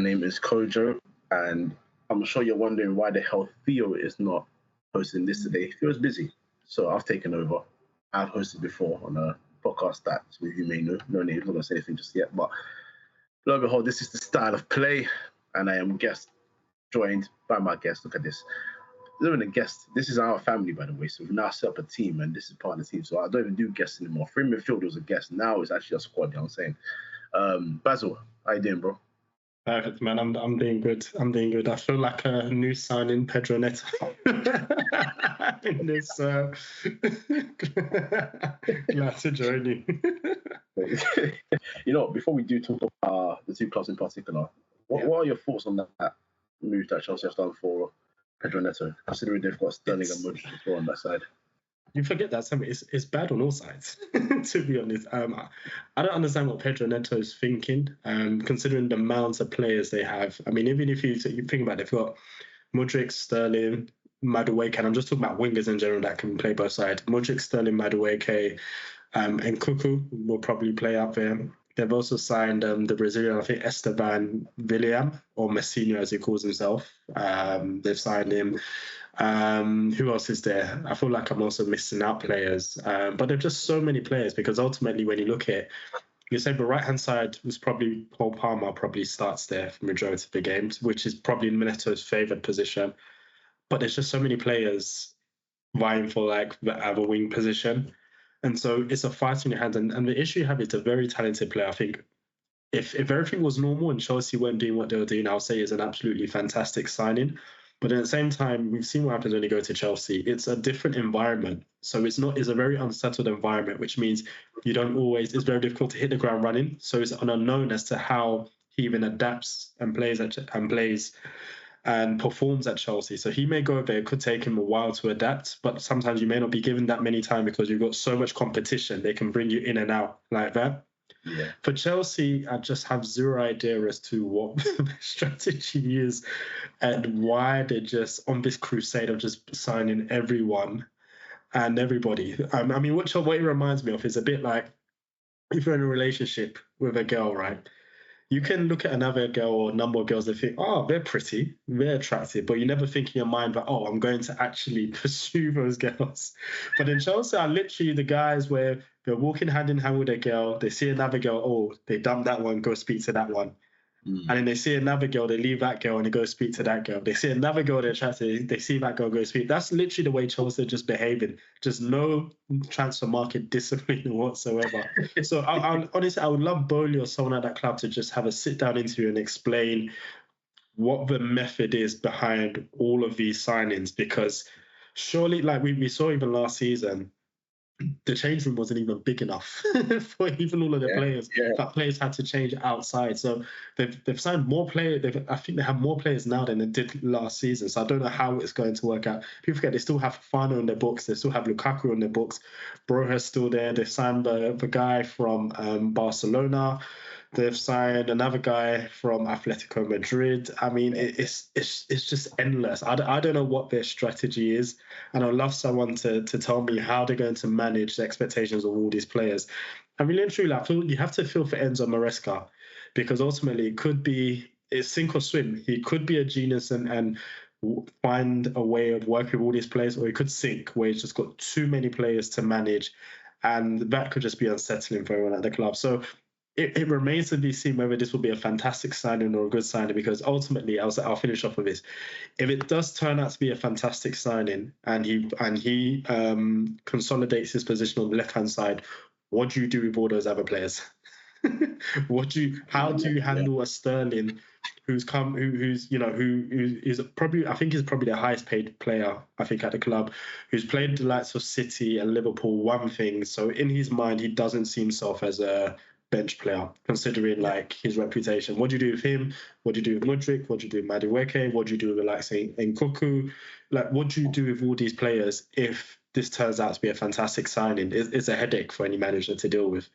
name is Kojo, and I'm sure you're wondering why the hell Theo is not hosting this today. Theo's busy, so I've taken over. I've hosted before on a podcast that some of you may know. No name, I'm not going to say anything just yet, but lo and behold, this is the style of play, and I am joined by my guest. Look at this. Not even a guest. This is our family, by the way. So we've now set up a team, and this is part of the team. So I don't even do guests anymore. Free midfield was a guest. Now it's actually a squad. You know what I'm saying? Basil, how you doing, bro? Perfect, man. I'm doing good. I feel like a new signing, Pedro Neto, in this. Glad to join you. You know, before we do talk about the two clubs in particular, what are your thoughts on that move that Chelsea have done for Pedro Neto, considering they've got Sterling and Modric as well on that side? You forget that it's bad on all sides, to be honest. I don't understand what Pedro Neto is thinking, considering the amounts of players they have. I mean, even if you think about it, they've got Modric, Sterling, Madueke, and I'm just talking about wingers in general that can play both sides. Modric, Sterling, Madueke, and Cuckoo will probably play up there. They've also signed the Brazilian, I think, Esteban William, or Messinho as he calls himself. They've signed him. Who else is there? I feel like I'm also missing out players. But there's just so many players, because ultimately when you look at it, you say the right-hand side was probably Paul Palmer probably starts there for majority of the games, which is probably Neto's favoured position. But there's just so many players vying for like the other wing position. And so it's a fight in your hands. And the issue you have is a very talented player. I think if everything was normal and Chelsea weren't doing what they were doing, I'll say it's an absolutely fantastic signing. But at the same time, we've seen what happens when you go to Chelsea. It's a different environment. So it's a very unsettled environment, which means it's very difficult to hit the ground running. So it's an unknown as to how he even adapts and plays and performs at Chelsea. So he may go there. It could take him a while to adapt, but sometimes you may not be given that many time because you've got so much competition. They can bring you in and out like that. Yeah. For Chelsea, I just have zero idea as to what the strategy is and why they're just on this crusade of just signing everyone and everybody. I mean, what it reminds me of is a bit like if you're in a relationship with a girl, right? You can look at another girl or a number of girls and think, oh, they're pretty, they're attractive, but you never think in your mind that, oh, I'm going to actually pursue those girls. But in Chelsea are literally the guys where they're walking hand in hand with a girl, they see another girl, oh, they dump that one, go speak to that one. And then they see another girl, they leave that girl and they go speak to that girl. They see another girl they're attracted, they see that girl, go speak. That's literally the way Chelsea are just behaving. Just no transfer market discipline whatsoever. So honestly, I would love Bowley or someone at that club to just have a sit-down interview and explain what the method is behind all of these signings. Because surely, like we saw even last season, the change room wasn't even big enough for even all of the players. Yeah. That players had to change outside. So they've signed more players. I think they have more players now than they did last season. So I don't know how it's going to work out. People forget they still have Fano in their books. They still have Lukaku in their books. Broja's still there. They've signed the guy from Barcelona. They've signed another guy from Atletico Madrid. I mean, it's just endless. I don't know what their strategy is, and I'd love someone to tell me how they're going to manage the expectations of all these players. I mean, truly, I feel you have to feel for Enzo Maresca, because ultimately it's sink or swim. He could be a genius and find a way of working with all these players, or he could sink where he's just got too many players to manage, and that could just be unsettling for everyone at the club. So it remains to be seen whether this will be a fantastic signing or a good signing, because ultimately, I'll finish off with this. If it does turn out to be a fantastic signing and he consolidates his position on the left-hand side, what do you do with all those other players? How do you handle a Sterling who's probably, I think he's probably the highest paid player, I think, at the club, who's played the likes of City and Liverpool, one thing. So in his mind, he doesn't see himself as a bench player, considering like his reputation. What do you do with him? What do you do with Modric? What do you do with Madueke? What do you do with, like, say, Nkunku? Like, what do you do with all these players if this turns out to be a fantastic signing? It's a headache for any manager to deal with.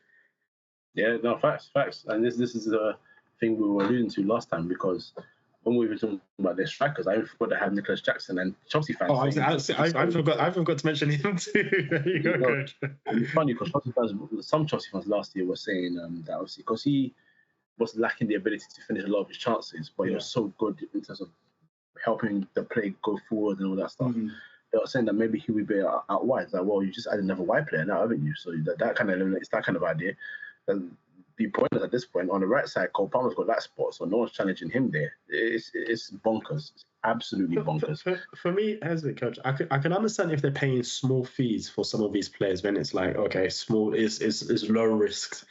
Yeah, no, facts. And this is a thing we were alluding to last time, because when we were talking about their strikers, I forgot to have Nicholas Jackson, and Chelsea fans. Oh, I forgot to mention him too. There you go, Coach. And it's funny because some Chelsea fans last year were saying that obviously because he was lacking the ability to finish a lot of his chances, but he was so good in terms of helping the play go forward and all that stuff. They were saying that maybe he would be out wide. It's like, well, you just added another wide player now, haven't you? So that kind of eliminates that kind of idea. And the point is, at this point, on the right side, Cole Palmer's got that spot, so no one's challenging him there. It's bonkers. It's absolutely bonkers. For me, as a coach, I can understand if they're paying small fees for some of these players when it's like, okay, small is low risk.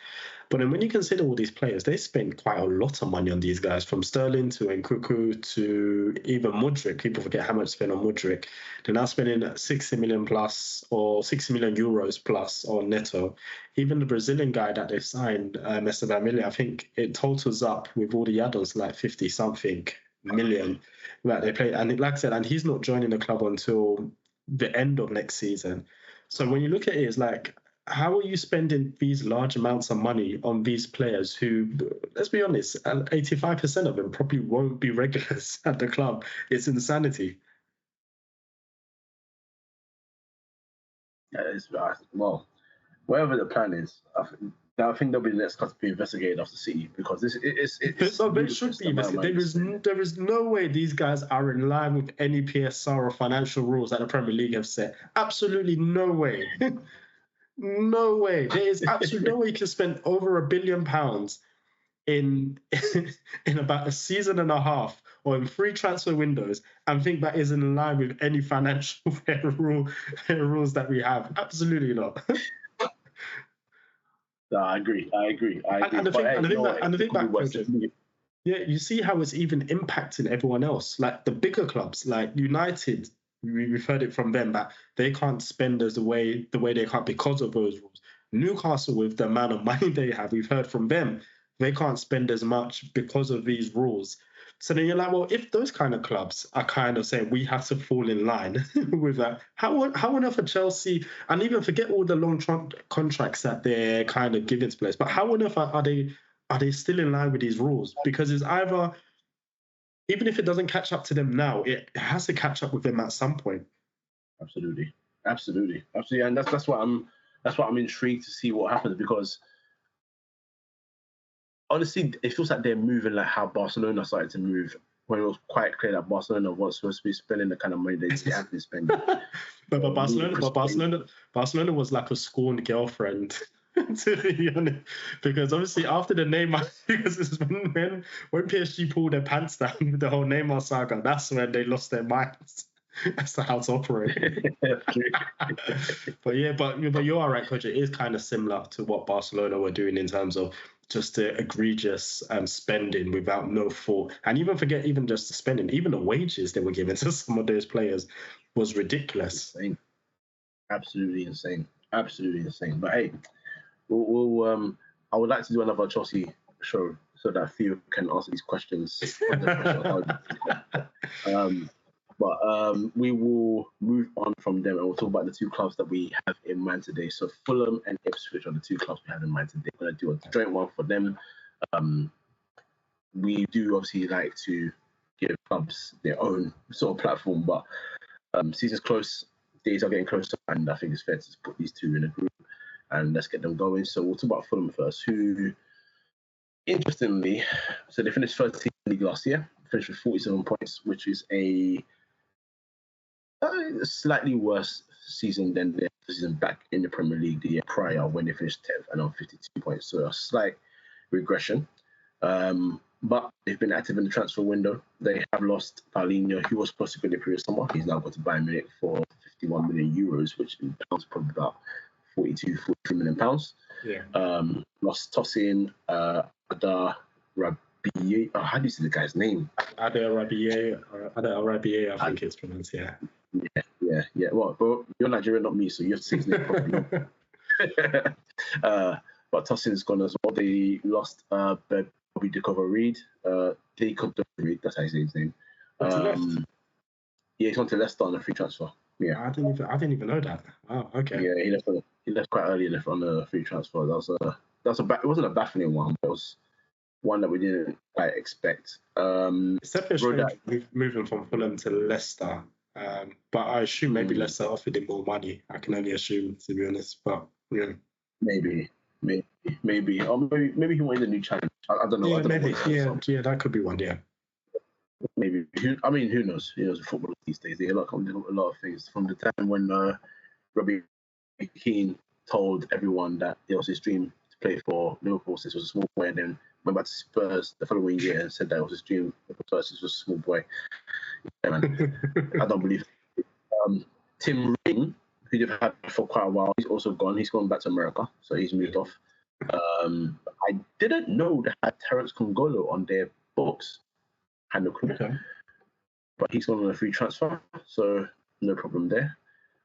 But then when you consider all these players, they spend quite a lot of money on these guys, from Sterling to Nkuku to even Mudryk. People forget how much spent on Mudryk. They're now spending 60 million plus or 60 million euros plus on Neto. Even the Brazilian guy that they signed, Mr. Vermillion, I think it totals up with all the add-ons like 50 something million that they play. And like I said, and he's not joining the club until the end of next season. So when you look at it, it's like, how are you spending these large amounts of money on these players who, let's be honest, 85% of them probably won't be regulars at the club? It's insanity. Yeah, well, whatever the plan is, I think there'll be the next club to be investigated after City, because this they should be investigated. There is no way these guys are in line with any PSR or financial rules that the Premier League have set. Absolutely no way. No way. There is absolutely no way you can spend over £1 billion in about a season and a half or in 3 transfer windows and think that is in line with any financial fair rules that we have. Absolutely not. No, I agree. And the thing about coaching, yeah, you see how it's even impacting everyone else. Like the bigger clubs, like United, we've heard it from them that they can't spend the way they can't because of those rules. Newcastle, with the amount of money they have, we've heard from them, they can't spend as much because of these rules. So then you're like, well, if those kind of clubs are kind of saying we have to fall in line with that, how on earth are Chelsea, and even forget all the long contracts that they're kind of giving to players, but how on earth are they still in line with these rules? Because it's either, even if it doesn't catch up to them now, it has to catch up with them at some point. Absolutely, and that's why I'm intrigued to see what happens, because honestly, it feels like they're moving like how Barcelona started to move, when it was quite clear that Barcelona was supposed to be spending the kind of money they have been spending. but Barcelona was like a scorned girlfriend, to be honest, because obviously after the Neymar, because this is when PSG pulled their pants down with the whole Neymar saga, that's when they lost their minds. That's how it's operating. But you're all right, Coach. It is kind of similar to what Barcelona were doing in terms of just the egregious spending without no thought. And even forget even just the spending, even the wages they were giving to some of those players was ridiculous. Insane. Absolutely insane. But hey, we'll I would like to do another Chelsea show so that Theo can answer these questions. But we will move on from them, and we'll talk about the 2 clubs that we have in mind today. So Fulham and Ipswich are the 2 clubs we have in mind today. We're going to do a joint one for them. We do obviously like to give clubs their own sort of platform, but season's close, days are getting closer, and I think it's fair to put these 2 in a group and let's get them going. So we'll talk about Fulham first, who, interestingly, so they finished 13th in the league last year, finished with 47 points, which is a slightly worse season than their season back in the Premier League the year prior, when they finished 10th and on 52 points. So a slight regression. But they've been active in the transfer window. They have lost Paulinho, who was supposed to go in the previous summer. He's now got to Bayern Munich for 51 million euros, which in pounds probably about 43 million pounds. Yeah. Lost Tosin, Adar Rabier. Oh, how do you say the guy's name? Adar Rabier, I think it's pronounced, yeah. Yeah. Well, but you're Nigerian, not me, so you have to say his name properly. But Tosin's gone as well. They lost Bobby Reed. Reed, that's how you say his name. Yeah, he's gone to Leicester on a free transfer. Yeah, I didn't even know that. Wow, okay. Yeah, he left quite early. Left on a free transfer. It wasn't a baffling one, but it was one that we didn't quite expect. It's definitely strange moving from Fulham to Leicester. But I assume maybe Leicester offered him more money. I can only assume, to be honest. But yeah, maybe, or maybe he wanted a new challenge. I don't know. Yeah, I don't know maybe. what the thoughts Yeah, are. that could be one. Yeah. Maybe. Who knows? Who knows football these days? They look a lot of things from the time when Robbie Keane told everyone that it was his dream to play for Liverpool since he was a small boy, and then went back to Spurs the following year and said that it was his dream for Spurs since he was a small boy. Yeah, man. I don't believe it. Tim Ring, who they've had for quite a while, he's also gone. He's gone back to America, so he's moved off. I didn't know they had Terence Congolo on their books. Had no clue. Okay. But he's gone on a free transfer, so no problem there.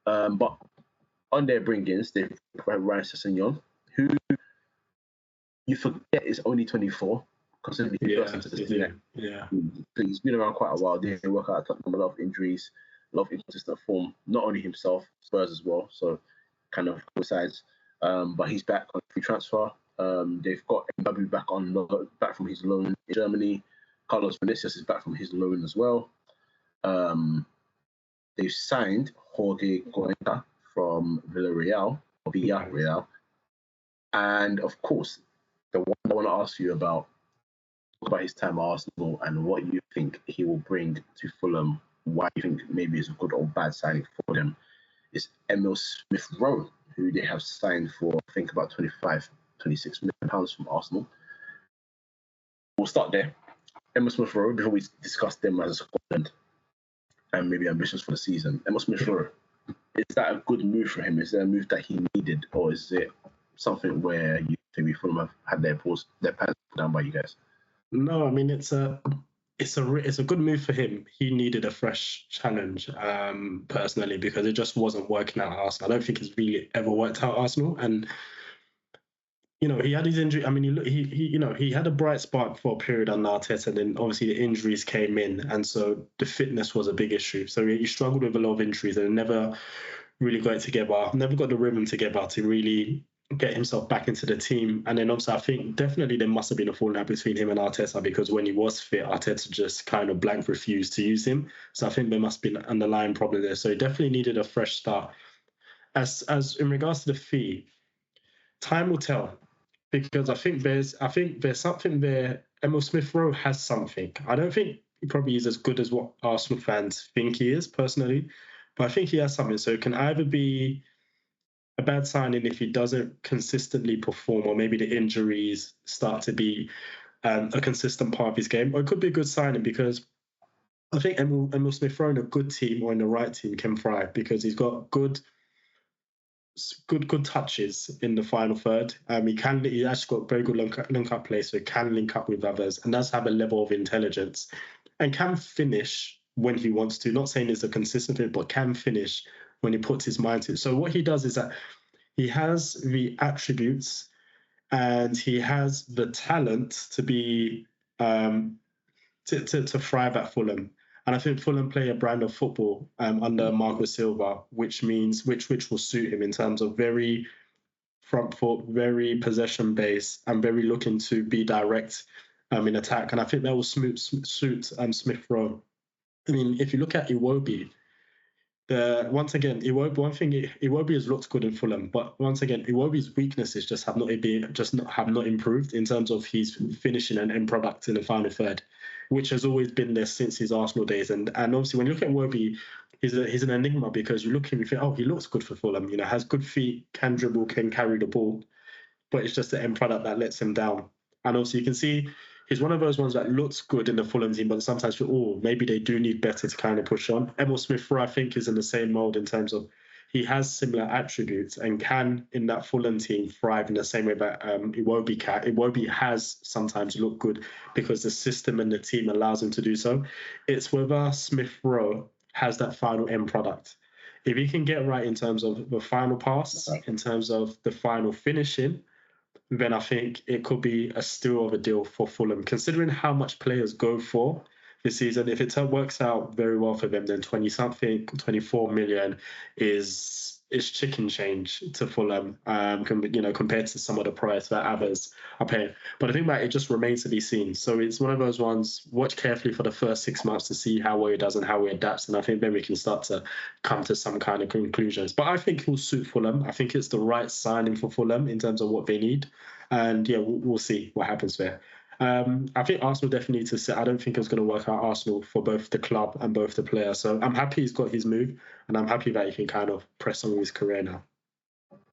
But on their bring-ins, they've got Ryan Sessegnon, who you forget is only 24, considering he first entered Yeah. He's been around quite a while. They work out a lot of injuries, a lot of inconsistent form. Not only himself, Spurs as well. So kind of coincides. But he's back on free transfer. They've got Mbabu back from his loan in Germany. Carlos Vinicius is back from his loan as well. They've signed Jorge Goenka from Villarreal. And of course, the one I want to ask you about his time at Arsenal and what you think he will bring to Fulham, why you think maybe it's a good or bad signing for them, is Emil Smith Rowe, who they have signed for, I think, about 26 million pounds from Arsenal. We'll start there. Emil Smith Rowe, before we discuss them as a squad and maybe ambitions for the season. Emil Smith Rowe, is that a good move for him? Is that a move that he needed, or is it something where you think we Fulham have had their pants put down by you guys? No, I mean it's a good move for him. He needed a fresh challenge, personally, because it just wasn't working out at Arsenal. I don't think it's really ever worked out at Arsenal, and he had his injury. I mean, he had a bright spark for a period on Arteta, and then obviously the injuries came in, and so the fitness was a big issue. So he struggled with a lot of injuries and never really got it together, never got the rhythm together to really get himself back into the team. And then obviously I think definitely there must have been a falling out between him and Arteta, because when he was fit, Arteta just kind of blank refused to use him. So I think there must be an underlying problem there. So he definitely needed a fresh start. As in regards to the fee, time will tell, because I think there's something there. Emil Smith Rowe has something. I don't think he probably is as good as what Arsenal fans think he is personally, but I think he has something. So it can either be a bad signing if he doesn't consistently perform, or maybe the injuries start to be a consistent part of his game, or it could be a good signing because I think Emil Smith Rowe in a good team or in the right team can thrive, because he's got good touches in the final third. He actually got very good link up play, so he can link up with others and does have a level of intelligence and can finish when he wants to. Not saying it's a consistent fit, but can finish when he puts his mind to it. So what he does is that he has the attributes and he has the talent to be to thrive at Fulham. And I think Fulham play a brand of football under Marco Silva, which will suit him in terms of very front foot, very possession based, and very looking to be direct in attack. And I think that will suit Smith Rowe. I mean, if you look at Iwobi, Iwobi has looked good in Fulham, but once again, Iwobi's weaknesses have not improved in terms of his finishing and end product in the final third, which has always been there since his Arsenal days. And obviously, when you look at Iwobi, he's an enigma, because you look at him, you think, oh, he looks good for Fulham. Has good feet, can dribble, can carry the ball, but it's just the end product that lets him down. And also, you can see he's one of those ones that looks good in the Fulham team, but sometimes feel, maybe they do need better to kind of push on. Emil Smith Rowe, I think, is in the same mold in terms of he has similar attributes and can, in that Fulham team, thrive in the same way that Iwobi can. Iwobi has sometimes looked good because the system and the team allows him to do so. It's whether Smith Rowe has that final end product. If he can get right in terms of the final pass, in terms of the final finishing, then I think it could be a steal of a deal for Fulham, considering how much players go for this season. If it works out very well for them, then 24 million is chicken change to Fulham, compared to some of the price that others are paying. But I think that it just remains to be seen. So it's one of those ones, watch carefully for the first 6 months to see how well he does and how he adapts. And I think then we can start to come to some kind of conclusions. But I think he'll suit Fulham. I think it's the right signing for Fulham in terms of what they need. And yeah, we'll see what happens there. I think Arsenal definitely need to sit. I don't think it's going to work out Arsenal for both the club and both the player. So I'm happy he's got his move, and I'm happy that he can kind of press on with his career now.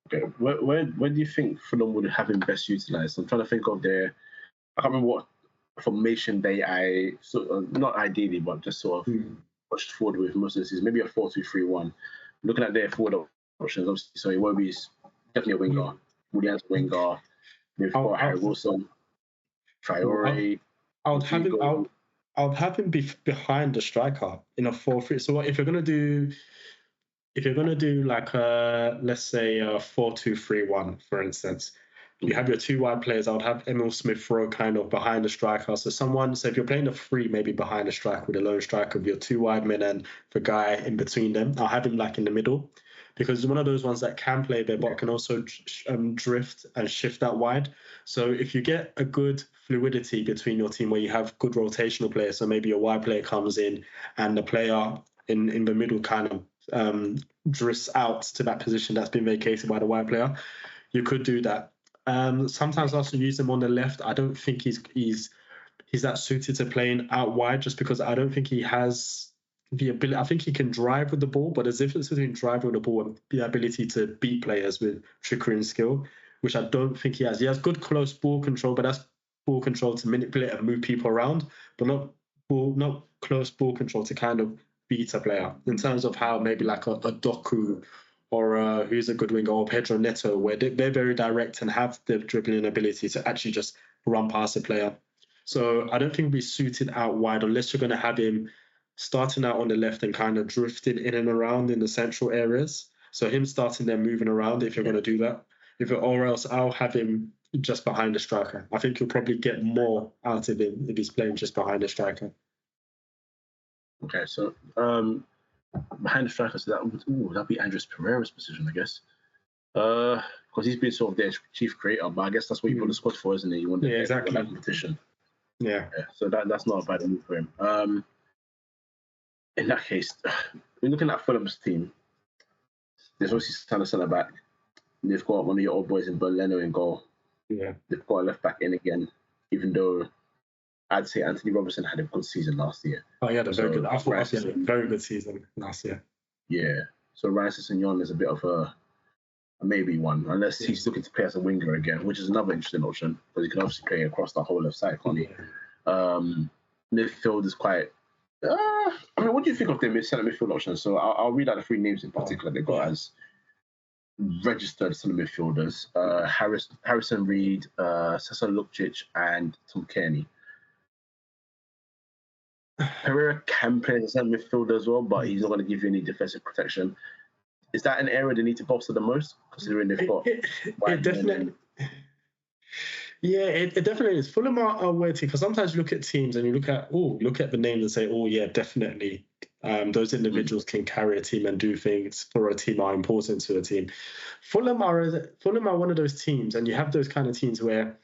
Okay, where do you think Fulham would have him best utilised? I'm trying to think of I can't remember what formation not ideally, but just sort of pushed forward with most of this is maybe a 4-2-3-1. Looking at their forward options, obviously, so Iwobi's definitely a winger. Williams winger. They've got Harry Wilson, Traore. I would have him behind the striker in a 4-3. So if you're gonna do like let's say a 4-2-3-1, for instance, you have your two wide players. I would have Emil Smith Rowe kind of behind the striker. So if you're playing a 3, maybe behind the striker with a lone striker with your two wide men and the guy in between them, I'll have him like in the middle, because it's one of those ones that can play there but can also drift and shift out wide. So if you get a good fluidity between your team where you have good rotational players, so maybe a wide player comes in and the player in the middle kind of drifts out to that position that's been vacated by the wide player, you could do that. Sometimes I also use him on the left. I don't think he's that suited to playing out wide, just because I don't think he has the ability. I think he can drive with the ball, but there's a difference between driving with the ball and the ability to beat players with trickery and skill, which I don't think he has. He has good close ball control, but that's ball control to manipulate and move people around, but not close ball control to kind of beat a player, in terms of how maybe like a Doku or who's a good winger, or Pedro Neto, where they're very direct and have the dribbling ability to actually just run past a player. So I don't think we'll be suited out wide unless you're going to have him starting out on the left and kind of drifting in and around in the central areas. So him starting there, moving around, if you're going to do that. Or else I'll have him just behind the striker. I think you'll probably get more out of him if he's playing just behind the striker. Okay, so behind the striker, so that'd be Andres Pereira's position, I guess. Because he's been sort of their chief creator, but I guess that's what you put the squad for, isn't it? You want exactly that competition. Yeah. So that's not a bad move for him. In that case, we're looking at Fulham's team. There's obviously centre back. They've got one of your old boys in Boleno in goal. Yeah. They've got a left back in again, even though I'd say Anthony Robertson had a good season last year. Oh, yeah, very good. I thought he had a very good season last year. Yeah. So Ryan Sessegnon is a bit of a maybe one, unless he's looking to play as a winger again, which is another interesting option, because he can obviously play across the whole left side, can't he? Midfield is quite... what do you think of the centre midfield options? So I'll read out the 3 names in particular they got as registered centre midfielders. Harrison Reed, Cesar Lukčić, and Tom Kearney. Pereira can play as a centre midfielder as well, but he's not going to give you any defensive protection. Is that an area they need to bolster the most, considering they've got... It definitely... Yeah, it definitely is. Fulham are weighty, because sometimes you look at teams and you look at the names and say, oh, yeah, definitely. Those individuals can carry a team and do things for a team, are important to a team. Fulham are one of those teams, and you have those kind of teams where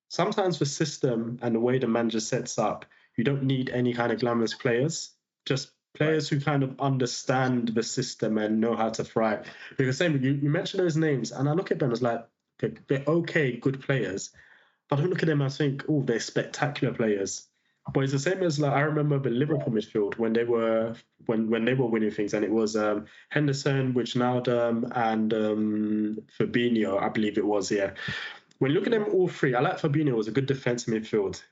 sometimes the system and the way the manager sets up, you don't need any kind of glamorous players, just players who kind of understand the system and know how to thrive. Because you mentioned those names, and I look at them as like, they're okay, good players, but I don't look at them and think, oh, they're spectacular players. But it's the same as, like, I remember the Liverpool midfield when they were winning things, and it was Henderson, Wijnaldum, and Fabinho, I believe it was. Yeah. When you look at them all 3, I like Fabinho. It was a good defensive midfield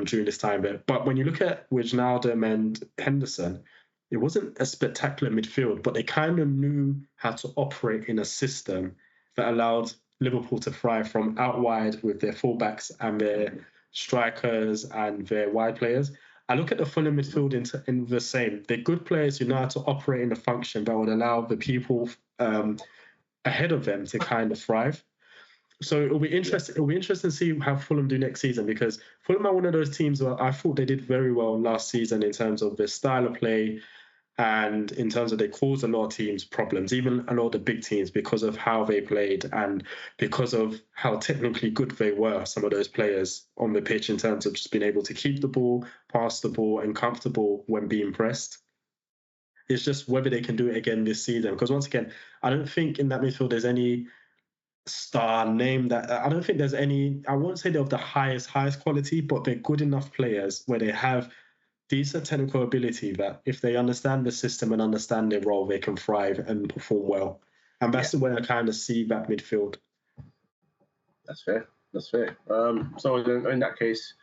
during this time. But when you look at Wijnaldum and Henderson, it wasn't a spectacular midfield, but they kind of knew how to operate in a system that allowed Liverpool to thrive from out wide with their fullbacks and their strikers and their wide players. I look at the Fulham midfield in the same. They're good players who know how to operate in a function that would allow the people ahead of them to kind of thrive. So it'll be interesting. It'll be interesting to see how Fulham do next season, because Fulham are one of those teams where I thought they did very well last season in terms of their style of play, and in terms of they caused a lot of teams problems, even a lot of the big teams, because of how they played and because of how technically good they were, some of those players on the pitch, in terms of just being able to keep the ball, pass the ball, and comfortable when being pressed. It's just whether they can do it again this season. Because once again, I don't think in that midfield there's any star name that I don't think there's any. I won't say they're of the highest quality, but they're good enough players where they have decent technical ability that if they understand the system and understand their role, they can thrive and perform well. And that's the way I kind of see that midfield. That's fair. That's fair. So in that case,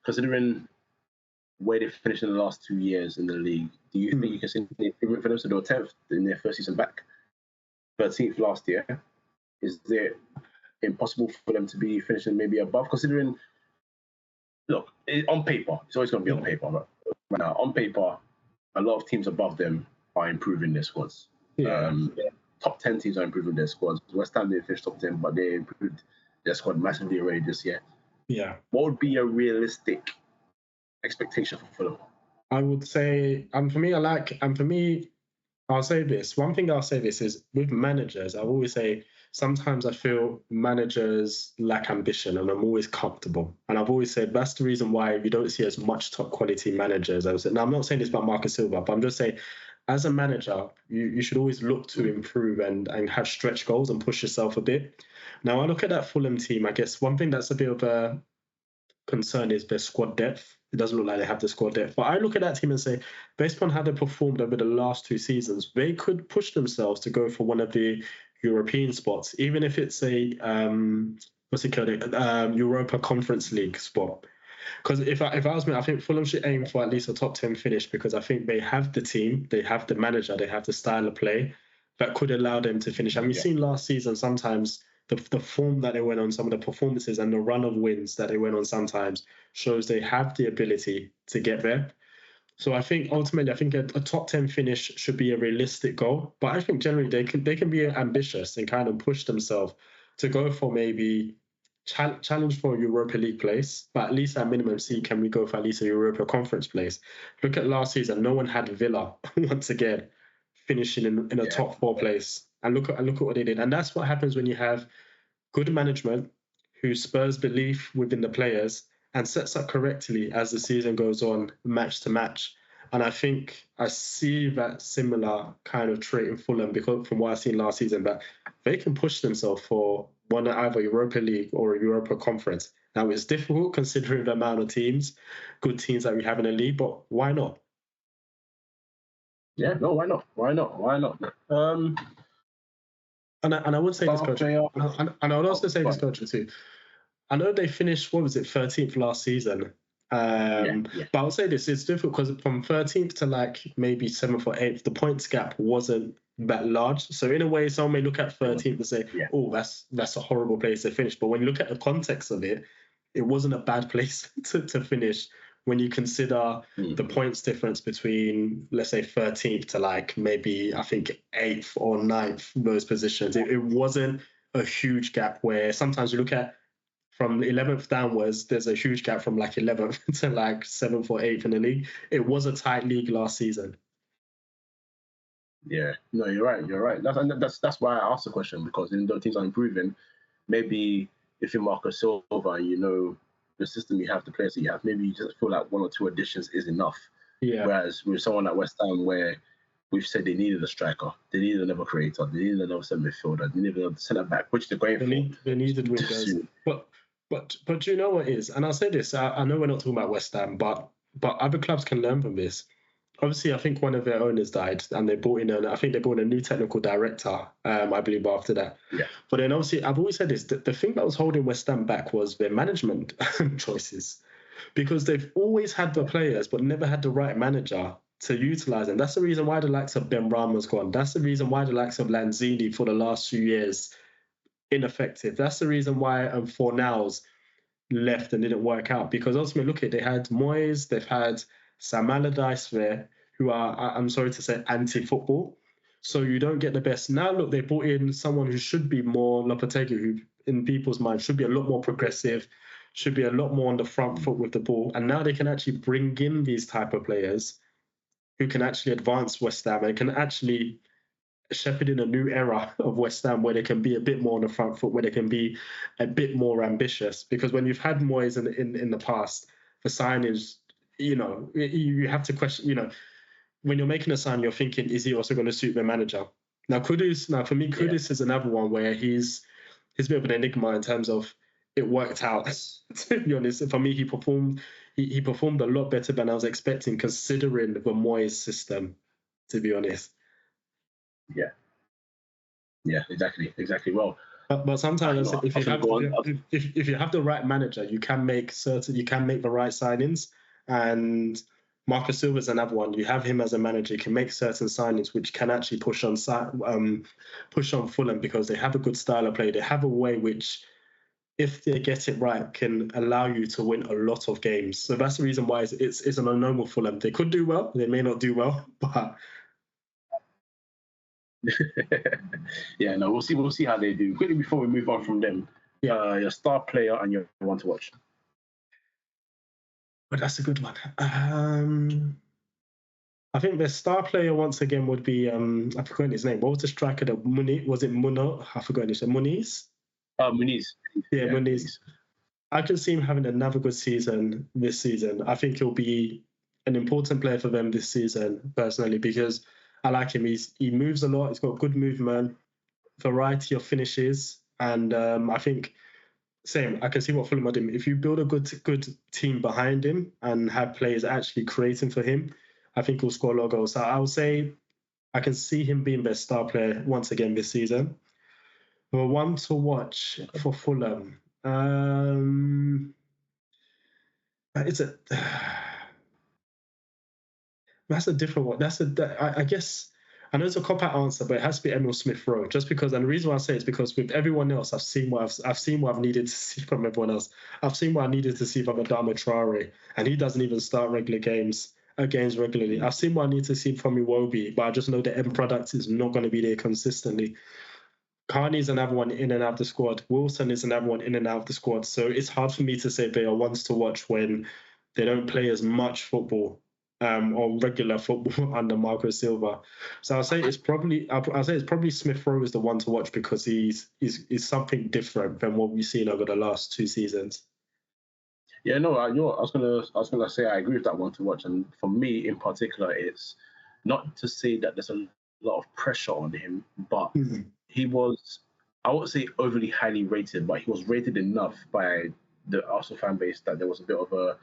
considering where they finished in the last 2 years in the league, do you think you can see the improvement for them? So they were 10th in their first season back, 13th last year. Is it impossible for them to be finishing maybe above? Considering, look, on paper, it's always going to be on paper. Right now, on paper, a lot of teams above them are improving their squads. Top 10 teams are improving their squads. West Ham didn't finish top 10, but they improved their squad massively already this year. Yeah. What would be a realistic expectation for Fulham? I would say, I'll say this. One thing I'll say this is with managers, I always say sometimes I feel managers lack ambition and I'm always comfortable. And I've always said that's the reason why you don't see as much top quality managers. Now, I'm not saying this about Marcus Silva, but I'm just saying as a manager, you should always look to improve and have stretch goals and push yourself a bit. Now, I look at that Fulham team, I guess one thing that's a bit of a concern is their squad depth. It doesn't look like they have the squad depth. But I look at that team and say, based on how they performed over the last 2 seasons, they could push themselves to go for one of the European spots, even if it's a Europa Conference League spot. Because if I was me, I think Fulham should aim for at least a top 10 finish because I think they have the team, they have the manager, they have the style of play that could allow them to finish. And we've seen last season sometimes the form that they went on, some of the performances and the run of wins that they went on sometimes shows they have the ability to get there. So I think ultimately, a top 10 finish should be a realistic goal. But I think generally they can be ambitious and kind of push themselves to go for maybe challenge for a Europa League place, but at least at minimum see can we go for at least a Europa Conference place. Look at last season, no one had Villa once again finishing in a top 4 place. And look at what they did. And that's what happens when you have good management who spurs belief within the players and sets up correctly as the season goes on, match to match. And I think I see that similar kind of trait in Fulham because from what I've seen last season, that they can push themselves for one either Europa League or a Europa Conference. Now, it's difficult considering the amount of teams, good teams that we have in the league, but why not? Yeah, no, why not? Why not? Why not? And I would say this, coach. And I would also say this, coach, too. I know they finished, 13th last season. But I would say this, it's difficult because from 13th to like maybe 7th or 8th, the points gap wasn't that large. So in a way, someone may look at 13th and say, oh, that's a horrible place to finish. But when you look at the context of it, it wasn't a bad place to finish when you consider the points difference between, let's say, 13th to like maybe, I think, 8th or 9th, those positions. It wasn't a huge gap where sometimes you look at from 11th downwards, there's a huge gap from like 11th to like 7th or 8th in the league. It was a tight league last season. Yeah, no, you're right. You're right. That's why I asked the question, because even though teams are improving, maybe if you're Marcus Silva and you know the system you have, the players that you have, maybe you just feel like 1 or 2 additions is enough. Yeah. Whereas with someone like West Ham, where we've said they needed a striker, they needed another creator, they needed another centre midfielder, they needed another centre back, which they're going for. They needed wingers. But do you know what it is? And I'll say this, I know we're not talking about West Ham, but other clubs can learn from this. Obviously, I think one of their owners died, and they brought in a new technical director, I believe, after that. Yeah. But then obviously, I've always said this, the thing that was holding West Ham back was their management choices, because they've always had the players, but never had the right manager to utilise them. That's the reason why the likes of Ben Rama's gone. That's the reason why the likes of Lanzini for the last few years ineffective. That's the reason why Fornals left and didn't work out, because ultimately, look at, they had Moyes, they've had Sam Allardyce there, who are, I'm sorry to say, anti-football. So you don't get the best. Now, look, they brought in someone who should be more Lopetegui, who in people's minds should be a lot more progressive, should be a lot more on the front foot with the ball. And now they can actually bring in these type of players who can actually advance West Ham and can actually shepherd in a new era of West Ham where they can be a bit more on the front foot, where they can be a bit more ambitious. Because when you've had Moyes in the past for signings, you have to question, when you're making a sign, you're thinking, is he also going to suit the manager? Now, for me, Kudus is another one where he's he's a bit of an enigma in terms of it worked out. To be honest, for me, he performed a lot better than I was expecting, considering the Moyes system. To be honest. Yeah, exactly. Well, but sometimes if you have the right manager, you can make the right signings. And Marcus Silva's another one. You have him as a manager, you can make certain signings which can actually push on Fulham, because they have a good style of play. They have a way which, if they get it right, can allow you to win a lot of games. So that's the reason why it's an unknown with Fulham. They could do well, they may not do well, but yeah, no, we'll see how they do. Quickly before we move on from them, your star player and your one to watch. But that's a good one. I think the star player once again would be I've forgotten his name. What was the striker that was it Muno? I've forgotten his name. Muniz? Muniz. Yeah, Muniz. I can see him having another good season this season. I think he'll be an important player for them this season, personally, because I like him. He moves a lot. He's got good movement, variety of finishes, and I think I can see what Fulham are doing. If you build a good team behind him and have players actually creating for him, I think he'll score a lot of goals. So I would say I can see him being their star player once again this season. The one to watch for Fulham. That's a different one. I guess I know it's a cop-out answer, but it has to be Emil Smith-Rowe. Just because, and the reason why I say it's because with everyone else, I've seen what I've needed to see from everyone else. I've seen what I needed to see from Adama Traore, and he doesn't even start games regularly. I've seen what I need to see from Iwobi, but I just know the end product is not going to be there consistently. Carney's another one in and out of the squad. Wilson is another one in and out of the squad. So it's hard for me to say they are ones to watch when they don't play as much football or regular football under Marco Silva. So I'll say it's probably Smith Rowe is the one to watch, because he's something different than what we've seen over the last 2 seasons. Yeah, no, I was gonna say I agree with that one to watch, and for me in particular, it's not to say that there's a lot of pressure on him, but he was, I won't say overly highly rated, but he was rated enough by the Arsenal fan base that there was a bit of a,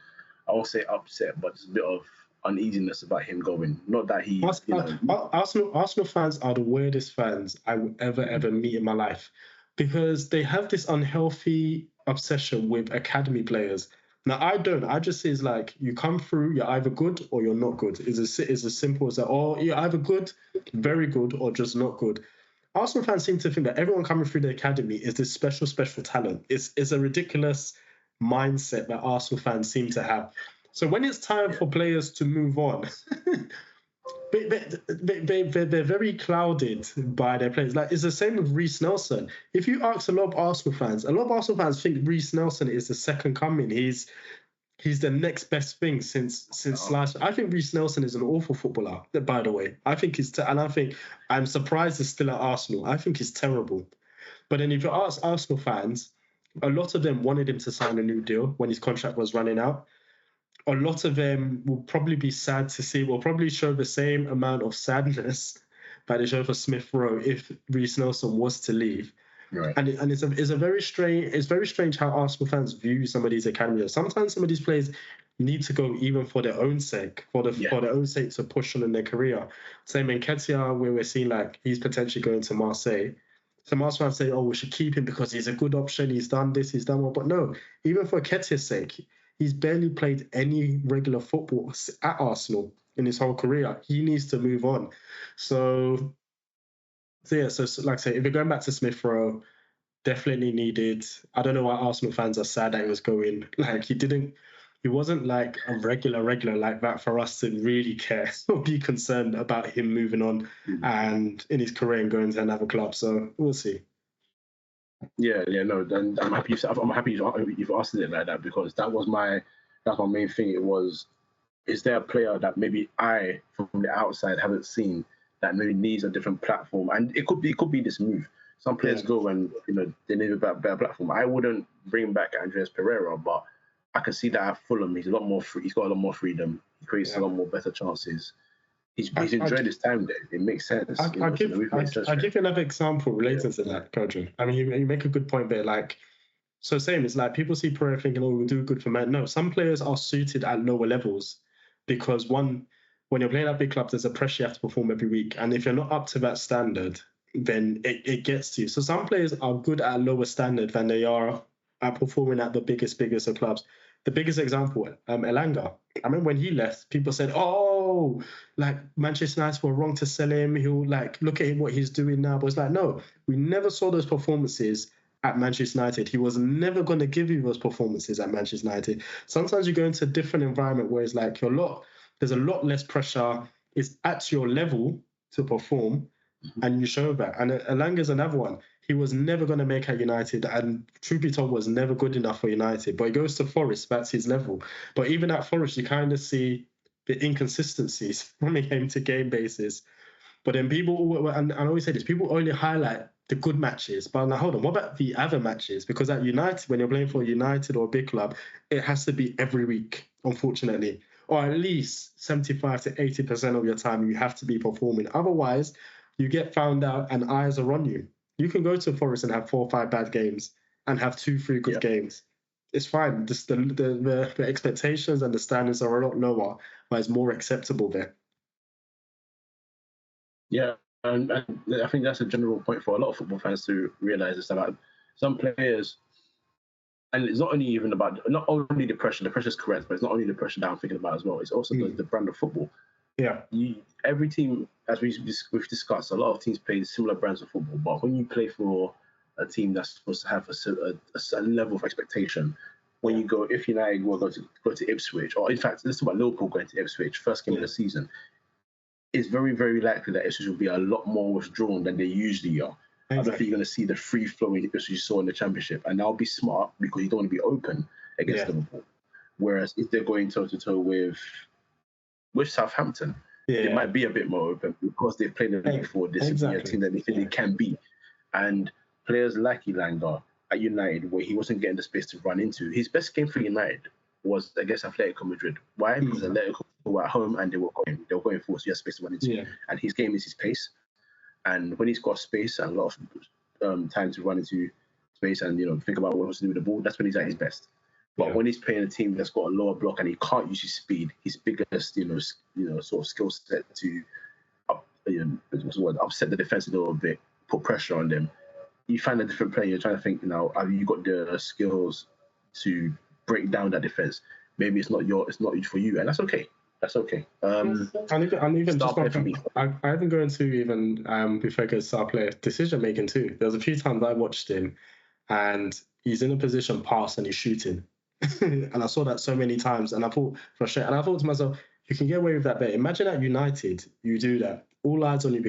I won't say upset, but just a bit of uneasiness about him going. Not that he, Arsenal fans are the weirdest fans I will ever meet in my life, because they have this unhealthy obsession with academy players. Now, I don't. I just say it's like, you come through, you're either good or you're not good. It's as simple as that. Or you're either good, very good, or just not good. Arsenal fans seem to think that everyone coming through the academy is this special talent. It's a ridiculous mindset that Arsenal fans seem to have. So when it's time for players to move on, they're very clouded by their players. Like, it's the same with Reece Nelson. If you ask a lot of Arsenal fans think Reece Nelson is the second coming. He's the next best thing since last. I think Reece Nelson is an awful footballer, by the way. I think I'm surprised he's still at Arsenal. I think he's terrible. But then if you ask Arsenal fans, a lot of them wanted him to sign a new deal when his contract was running out. A lot of them will probably be sad to see, will probably show the same amount of sadness that they show for Smith Rowe if Reece Nelson was to leave. Right. And it's very strange how Arsenal fans view some of these academies. Sometimes some of these players need to go even for their own sake, for their own sake, to push on in their career. Same in Nketiah, where we're seeing like he's potentially going to Marseille. Some Arsenal fans say, "Oh, we should keep him because he's a good option. He's done this, he's done well." But no, even for Nketiah's sake, he's barely played any regular football at Arsenal in his whole career. He needs to move on. So like I say, if we're going back to Smith Rowe, definitely needed. I don't know why Arsenal fans are sad that he was going. Like, he wasn't like a regular like that for us to really care or be concerned about him moving on and in his career and going to another club. So we'll see. Yeah, no, and I'm happy you've asked it like that, because that's my main thing. It was, is there a player that maybe I from the outside haven't seen that maybe needs a different platform? And it could be this move. Some players go and they need a better platform. I wouldn't bring back Andreas Pereira, but I can see that at Fulham he's a lot more free. He's got a lot more freedom. He creates a lot more better chances. he's enjoyed his time there. It makes sense. I'll give you another example relating to that, Kojo. I mean, you make a good point there. Like, so same. It's like people see Pereira thinking, "Oh, we'll do good for man." No, some players are suited at lower levels because when you're playing at big clubs, there's a pressure you have to perform every week, and if you're not up to that standard, then it gets to you. So some players are good at a lower standard than they are at performing at the biggest of clubs. The biggest example, Elanga. I remember when he left, people said, "Oh, like Manchester United were wrong to sell him. He'll like look at what he's doing now." But it's like, no, we never saw those performances at Manchester United. He was never going to give you those performances at Manchester United. Sometimes you go into a different environment where it's like there's a lot less pressure. It's at your level to perform, and you show that. And Elanga's another one. He was never going to make at United, and truth be told, was never good enough for United. But he goes to Forest, that's his level. But even at Forest, you kind of see the inconsistencies from a game-to-game basis. But then people, and I always say this, people only highlight the good matches. But now, hold on, what about the other matches? Because at United, when you're playing for United or a big club, it has to be every week, unfortunately. Or at least 75 to 80% of your time, you have to be performing. Otherwise, you get found out and eyes are on you. You can go to Forest and have 4 or 5 bad games and have 2-3 good games. It's fine. Just the expectations and the standards are a lot lower, but it's more acceptable there. Yeah, and I think that's a general point for a lot of football fans to realise is that some players, and it's not only the pressure. The pressure is correct, but it's not only the pressure that I'm thinking about as well. It's also the brand of football. Yeah. Every team, as we've discussed, a lot of teams play similar brands of football. But when you play for a team that's supposed to have a certain level of expectation, when you go, if United will go to Ipswich, or in fact, let's talk about Liverpool going to Ipswich, first game of the season, it's very, very likely that Ipswich will be a lot more withdrawn than they usually are. Exactly. I don't think you're going to see the free-flowing Ipswich you saw in the Championship, and that'll be smart because you don't want to be open against Liverpool. Whereas if they're going toe-to-toe with Southampton, it might be a bit more open because they've played the league before. This is a team that they think they can beat. And players like Elanga at United, where he wasn't getting the space to run into, his best game for United was against Atletico Madrid. Why? Because Atletico were at home and they were going forward, so he has space to run into. And his game is his pace. And when he's got space and a lot of time to run into space and think about what he wants to do with the ball, that's when he's at his best. But when he's playing a team that's got a lower block and he can't use his speed, his biggest sort of skill set to upset the defense a little bit, put pressure on them, you find a different player. You're trying to think, have you got the skills to break down that defense? Maybe it's not for you, and that's okay. That's okay. I'm even just I even go into even before I go to star player decision making too. There's a few times I watched him, and he's in a position pass and he's shooting, and I saw that so many times, and I thought frustrated, and I thought to myself, you can get away with that better. Imagine at United, you do that, all eyes on you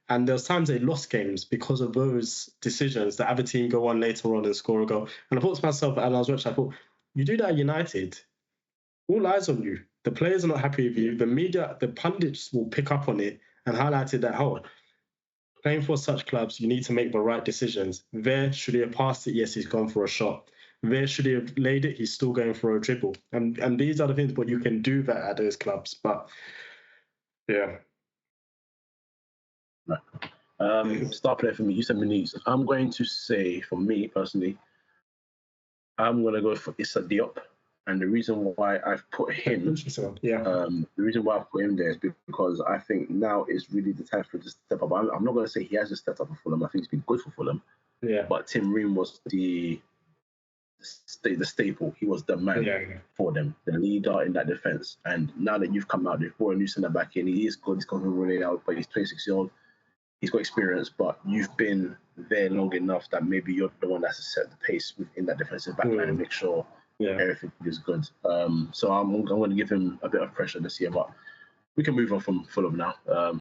and there's times they lost games because of those decisions. The other team go on later on and score a goal, and I thought to myself, and I was watching, I thought, you do that at United, all eyes on you. The players are not happy with you. The media, the pundits will pick up on it and highlight it that, playing for such clubs, you need to make the right decisions. There, should he have passed it? Yes, he's gone for a shot. There, should he have laid it? He's still going for a dribble. And these are the things, but you can do that at those clubs. But, yeah. Right. Star player for me, you said Muniz. I'm going to say, for me personally, I'm going to go for Issa Diop. And the reason why I've put him, the reason why I've put him there is because I think now is really the time for him to step up. I'm not going to say he hasn't stepped up for Fulham. I think he's been good for Fulham. Yeah. But Tim Ream was the staple. He was the man for them, the leader in that defense. And now that you've come out, they've brought a new centre back in. He is good. He's got to roll it out, but he's 26-year-old. He's got experience, but you've been there long enough that maybe you're the one that's to set the pace within that defensive backline and make sure everything is good. So I'm going to give him a bit of pressure this year, but we can move on from Fulham now.